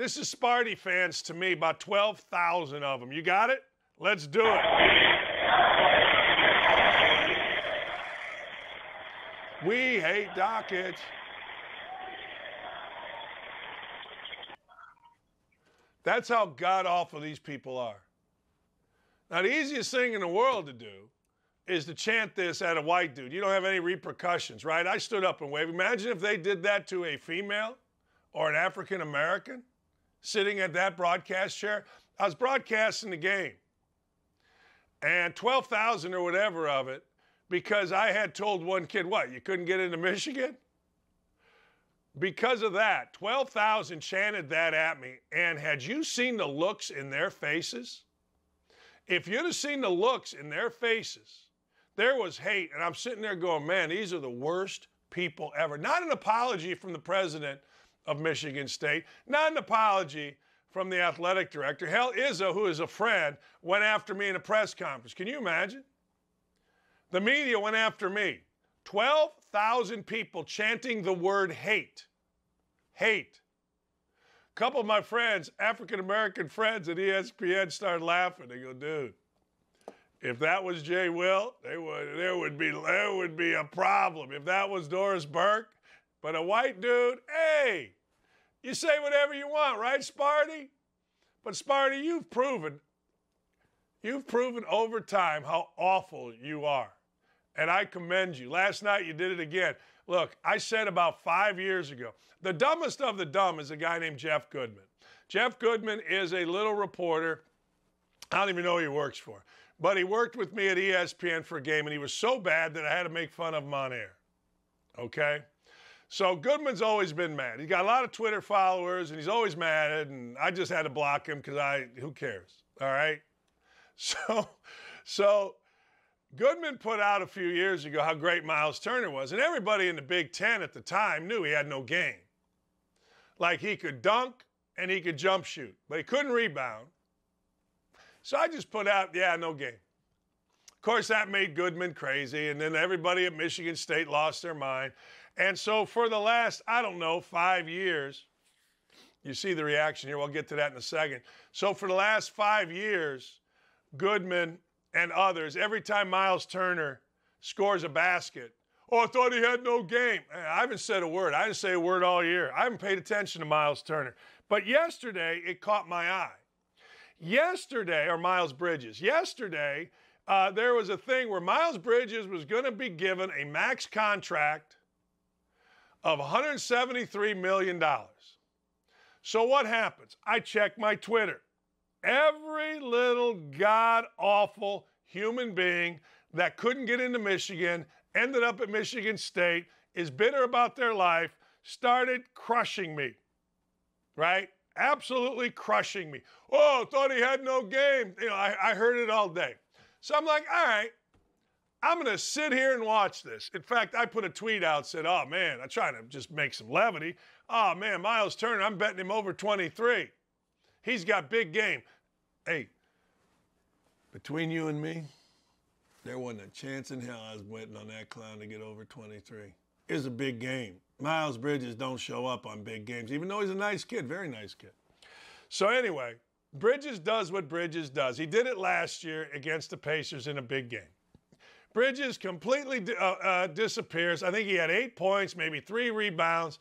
This is Sparty fans to me, about 12,000 of them. You got it? Let's do it. We hate Dakich. That's how god-awful these people are. Now, the easiest thing in the world to do is to chant this at a white dude. You don't have any repercussions, right? I stood up and waved. Imagine if they did that to a female or an African-American sitting at that broadcast chair. I was broadcasting the game, and 12,000 or whatever of it, because I had told one kid, what, you couldn't get into Michigan? Because of that, 12,000 chanted that at me, and had you seen the looks in their faces? If you'd have seen the looks in their faces, there was hate, and I'm sitting there going, man, these are the worst people ever. Not an apology from the president of Michigan State, not an apology from the athletic director. Hell, Izzo, who is a friend, went after me in a press conference. Can you imagine? The media went after me. 12,000 people chanting the word hate. Hate. A couple of my friends, African-American friends at ESPN, started laughing. They go, dude, if that was Jay Will, there would be a problem. If that was Doris Burke, but a white dude, hey, you say whatever you want, right, Sparty? But Sparty, you've proven over time how awful you are. And I commend you. Last night you did it again. Look, I said about 5 years ago, the dumbest of the dumb is a guy named Jeff Goodman. Jeff Goodman is a little reporter. I don't even know who he works for. But he worked with me at ESPN for a game, and he was so bad that I had to make fun of him on air. Okay? So Goodman's always been mad. He's got a lot of Twitter followers, and he's always mad, and I just had to block him because who cares? All right? So Goodman put out a few years ago how great Miles Turner was, and everybody in the Big Ten at the time knew he had no game. Like, he could dunk and he could jump shoot, but he couldn't rebound. So I just put out, yeah, no game. Of course, that made Goodman crazy, and then everybody at Michigan State lost their mind. And so for the last, I don't know, 5 years, you see the reaction here. We'll get to that in a second. So for the last 5 years, Goodman and others, every time Miles Turner scores a basket, oh, I thought he had no game. I haven't said a word. I didn't say a word all year. I haven't paid attention to Miles Turner. But yesterday, it caught my eye. Yesterday, or Miles Bridges, yesterday, there was a thing where Miles Bridges was going to be given a max contract of $173 million. So what happens? I check my Twitter. Every little god-awful human being that couldn't get into Michigan, ended up at Michigan State, is bitter about their life, started crushing me, right? Absolutely crushing me. Oh, thought he had no game. You know, I heard it all day. So I'm like, all right, I'm going to sit here and watch this. In fact, I put a tweet out, said, oh, man, I'm trying to just make some levity. Oh, man, Miles Turner, I'm betting him over 23. He's got big game. Hey, between you and me, there wasn't a chance in hell I was betting on that clown to get over 23. It's a big game. Miles Bridges don't show up on big games, even though he's a nice kid, very nice kid. So anyway, Bridges does what Bridges does. He did it last year against the Pacers in a big game. Bridges completely disappears. I think he had 8 points, maybe 3 rebounds,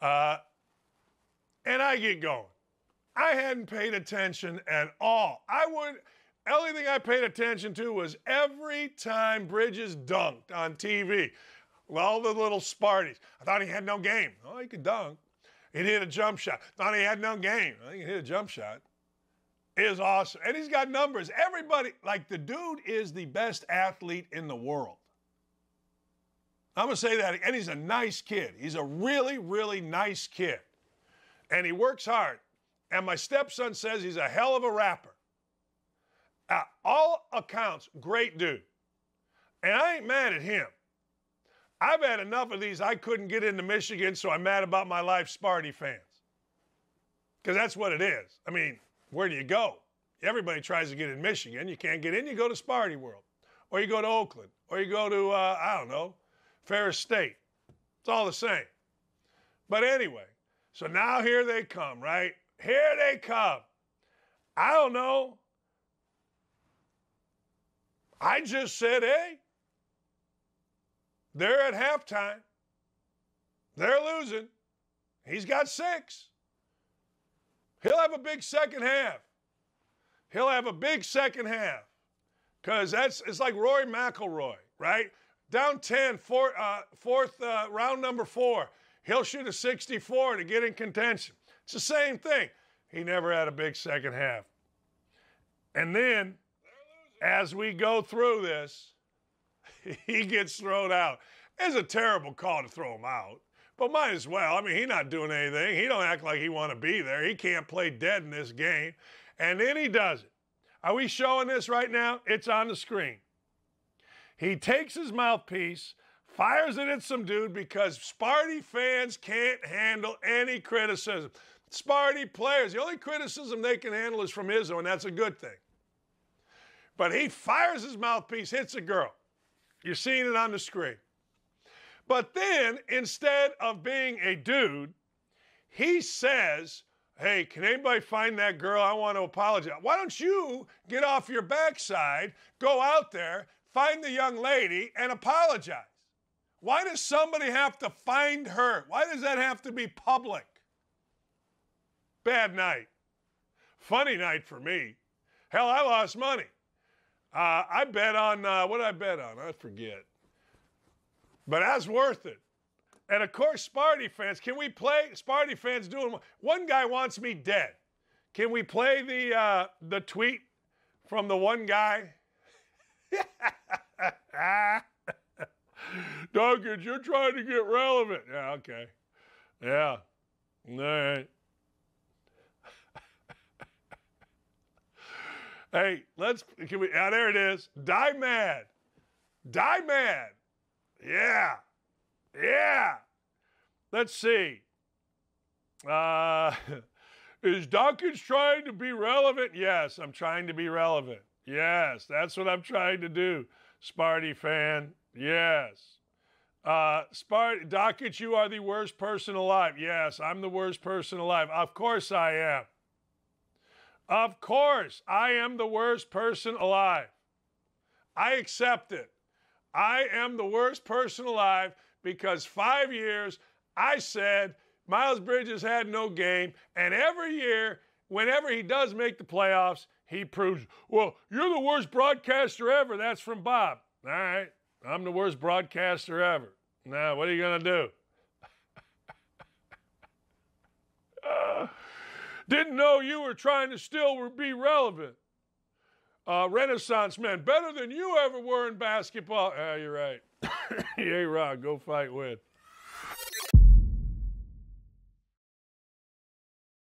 and I get going. I hadn't paid attention at all. Only thing I paid attention to was every time Bridges dunked on TV. All the little Sparties. I thought he had no game. Oh, he could dunk. He'd hit a jump shot. Thought he had no game. I think he hit a jump shot. It is awesome. And he's got numbers. Everybody, like, the dude is the best athlete in the world. I'm going to say that. And he's a nice kid. He's a really, really nice kid. And he works hard. And my stepson says he's a hell of a rapper. All accounts, great dude. And I ain't mad at him. I've had enough of these I couldn't get into Michigan, so I'm mad about my life Sparty fans. Because that's what it is. I mean, where do you go? Everybody tries to get in Michigan. You can't get in, you go to Sparty World. Or you go to Oakland. Or you go to, I don't know, Ferris State. It's all the same. But anyway, so now here they come, right? Here they come. I don't know. I just said, hey, they're at halftime. They're losing. He's got 6. He'll have a big second half. He'll have a big second half. Because it's like Rory McIlroy, right? Down 10, fourth round number 4. He'll shoot a 64 to get in contention. It's the same thing. He never had a big second half. And then, as we go through this, he gets thrown out. It's a terrible call to throw him out, but might as well. I mean, he's not doing anything. He don't act like he want to be there. He can't play dead in this game. And then he does it. Are we showing this right now? It's on the screen. He takes his mouthpiece, fires it at some dude because Sparty fans can't handle any criticism. Sparty players, the only criticism they can handle is from Izzo, and that's a good thing. But he fires his mouthpiece, hits a girl. You're seeing it on the screen. But then, instead of being a dude, he says, hey, can anybody find that girl? I want to apologize. Why don't you get off your backside, go out there, find the young lady, and apologize? Why does somebody have to find her? Why does that have to be public? Bad night. Funny night for me. Hell, I lost money. I bet on, what did I bet on? I forget. But that's worth it. And of course, Sparty fans, can we play? Sparty fans doing, one guy wants me dead. Can we play the tweet from the one guy? Dakich, you're trying to get relevant. Yeah, okay. Yeah. All right. Hey, there it is. Die mad. Die mad. Yeah. Yeah. Let's see. Is Dakich trying to be relevant? Yes, I'm trying to be relevant. Yes, that's what I'm trying to do, Sparty fan. Yes. Dakich, you are the worst person alive. Yes, I'm the worst person alive. Of course I am. Of course, I am the worst person alive. I accept it. I am the worst person alive because 5 years I said Miles Bridges had no game, and every year, whenever he does make the playoffs, he proves, well, you're the worst broadcaster ever. That's from Bob. All right, I'm the worst broadcaster ever. Now, what are you going to do? Didn't know you were trying to still be relevant. Renaissance man, better than you ever were in basketball. You're right. Yeah, Ron, go fight with.